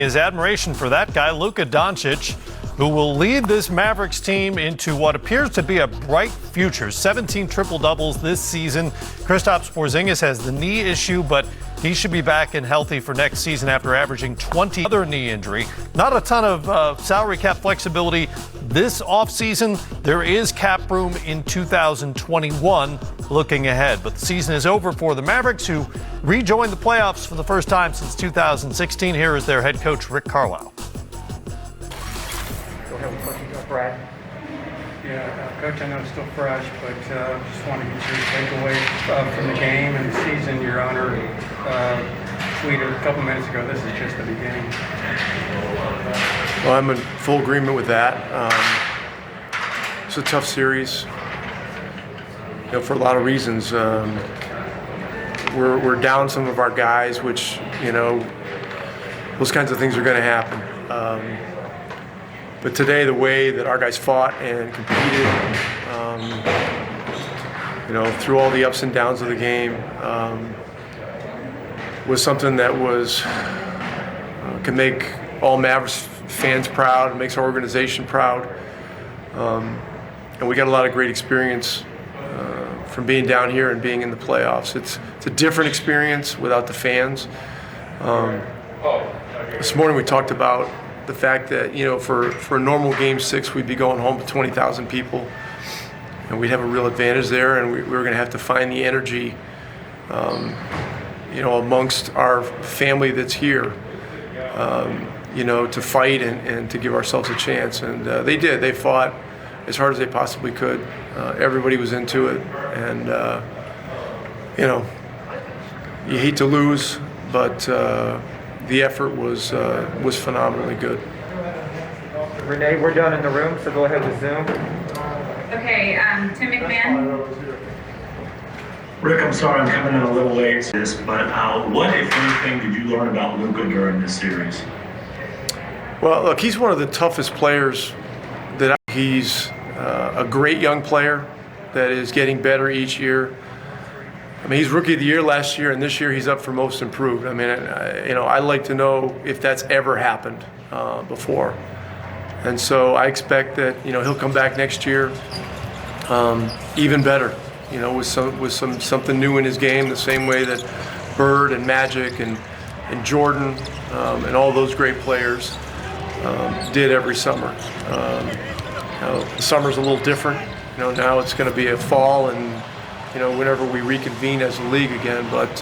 His admiration for that guy, Luka Doncic, who will lead this Mavericks team into what appears to be a bright future. 17 triple-doubles this season. Kristaps Porzingis has the knee issue, but he should be back and healthy for next season after averaging 20. Other knee injury. Not a ton of salary cap flexibility this offseason. There is cap room in 2021 looking ahead. But the season is over for the Mavericks, who rejoined the playoffs for the first time since 2016. Here is their head coach, Rick Carlesle. Brad. Yeah, Coach, I know it's still fresh, but just want to get your takeaway from the game and the season. Your honor tweeted a couple minutes ago, this is just the beginning. Well, I'm in full agreement with that. It's a tough series, for a lot of reasons. We're down some of our guys, which, those kinds of things are going to happen. But today, the way that our guys fought and competed, through all the ups and downs of the game, was something that can make all Mavericks fans proud, makes our organization proud. And we got a lot of great experience from being down here and being in the playoffs. It's a different experience without the fans. This morning we talked about the fact that, for a normal Game 6, we'd be going home with 20,000 people, and we'd have a real advantage there, and we were going to have to find the energy, amongst our family that's here, to fight and to give ourselves a chance. And they did. They fought as hard as they possibly could. Everybody was into it, and, you hate to lose, but the effort was phenomenally good. Renee, we're done in the room, so go ahead with Zoom. Okay, Tim McMahon. Rick, I'm sorry I'm coming in a little late to this, but what, if anything, did you learn about Luka during this series? Well, look, he's one of the toughest players he's a great young player that is getting better each year. I mean, he's Rookie of the Year last year, and this year he's up for Most Improved. I mean, I'd like to know if that's ever happened before. And so I expect that, he'll come back next year even better, with something new in his game, the same way that Bird and Magic and Jordan and all those great players did every summer. The summer's a little different. Now it's going to be a fall and whenever we reconvene as a league again. But,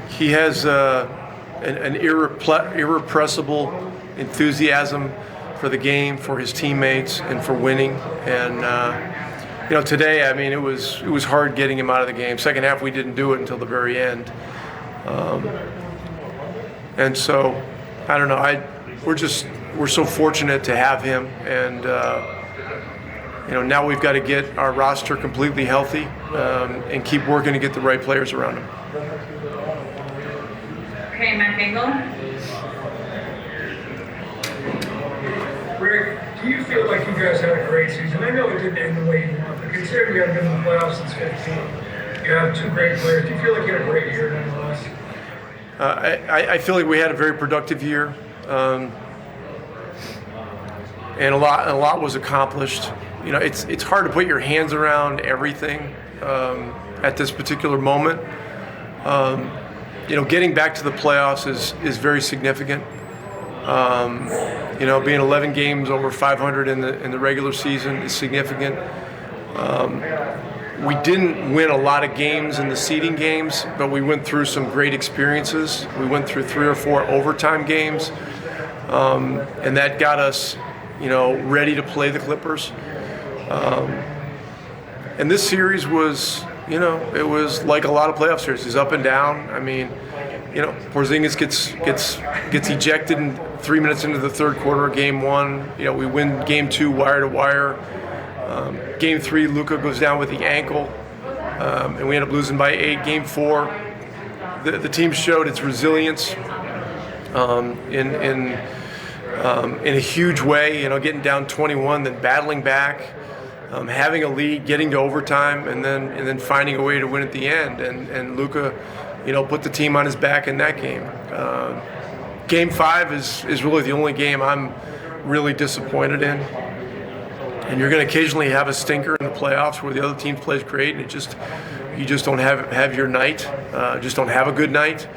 he has an irrepressible enthusiasm for the game, for his teammates, and for winning. And, today, I mean, it was hard getting him out of the game. Second half, we didn't do it until the very end. And so, I don't know, we're so fortunate to have him. And, now we've got to get our roster completely healthy and keep working to get the right players around him. Okay, Matt Bingle. Rick, do you feel like you guys had a great season? I know it didn't end the way you want, but considering you haven't been in the playoffs since 15, you have two great players. Do you feel like you had a great year nonetheless? I feel like we had a very productive year, and a lot was accomplished. It's hard to put your hands around everything at this particular moment. Getting back to the playoffs is very significant. Being 11 games over 500 in the regular season is significant. We didn't win a lot of games in the seeding games, but we went through some great experiences. We went through 3 or 4 overtime games, and that got us, ready to play the Clippers. And this series was, it was like a lot of playoff series. It's up and down. I mean, Porzingis gets ejected in 3 minutes into the third quarter of Game 1. We win Game 2 wire to wire. Game 3, Luka goes down with the ankle, and we end up losing by 8. Game 4, the team showed its resilience in a huge way. Getting down 21, then battling back, having a lead, getting to overtime, and then finding a way to win at the end. And Luka, put the team on his back in that game. Game 5 is really the only game I'm really disappointed in. And you're going to occasionally have a stinker in the playoffs where the other team plays great, and you just don't have your night, just don't have a good night.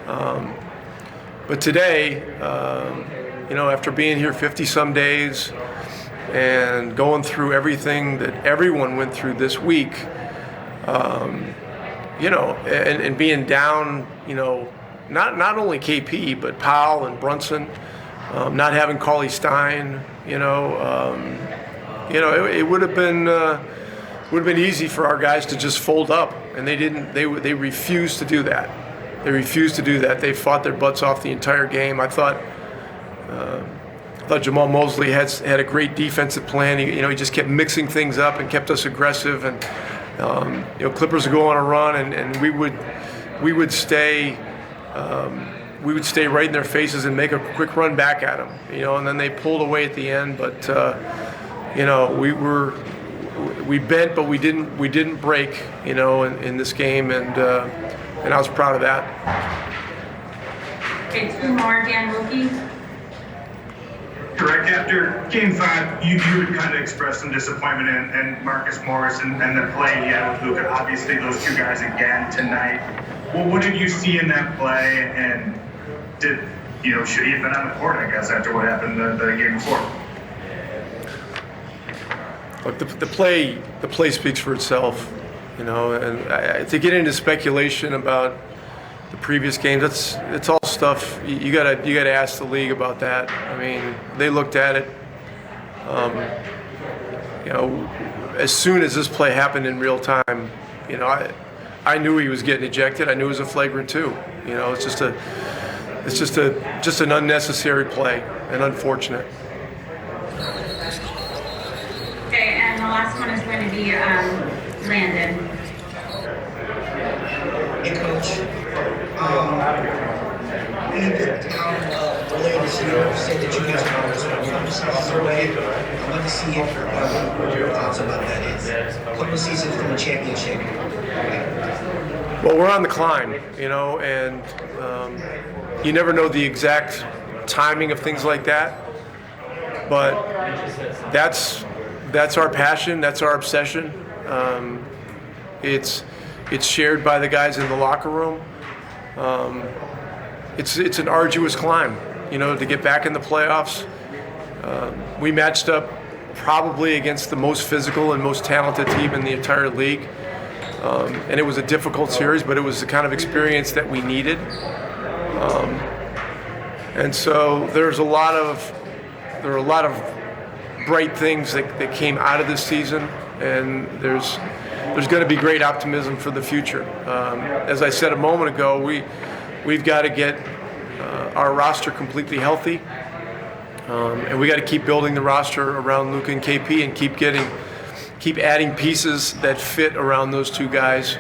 But today, after being here 50-some days and going through everything that everyone went through this week, and being down, not only KP but Powell and Brunson, not having Carlesle Stein, it would have been easy for our guys to just fold up, and they didn't. They refused to do that. They fought their butts off the entire game. I thought Jamal Mosley had a great defensive plan. He just kept mixing things up and kept us aggressive. And Clippers would go on a run, and we would stay right in their faces and make a quick run back at them. And then they pulled away at the end, but we bent, but we didn't break. In this game, and I was proud of that. Okay, 2 more, Dan Wilkie. Correct. After Game 5, you would kind of express some disappointment in Marcus Morris and the play he had with Luka. Obviously, those two guys again tonight. Well, what did you see in that play, and should he have been on the court, I guess, after what happened the game before? Look, the play speaks for itself, and to get into speculation about the previous games, it's all stuff you gotta ask the league about that. I mean, they looked at it. As soon as this play happened in real time, I knew he was getting ejected. I knew it was a flagrant 2. It's just an unnecessary play and unfortunate. Okay, and the last one is going to be Landon. Hey, Coach. In the comment earlier this year, said that you guys are this one off the way. I want to see what your thoughts about that is. A couple seasons from a championship. Well, we're on the climb, and you never know the exact timing of things like that. But that's our passion. That's our obsession. It's shared by the guys in the locker room. It's an arduous climb, to get back in the playoffs. We matched up probably against the most physical and most talented team in the entire league, and it was a difficult series, but it was the kind of experience that we needed. And so there are a lot of bright things that came out of this season, and there's going to be great optimism for the future. As I said a moment ago, we've got to get our roster completely healthy, and we got to keep building the roster around Luka and KP, and keep adding pieces that fit around those two guys,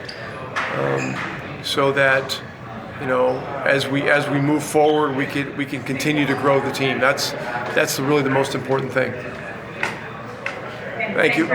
so that as we move forward, we can continue to grow the team. That's really the most important thing. Thank you.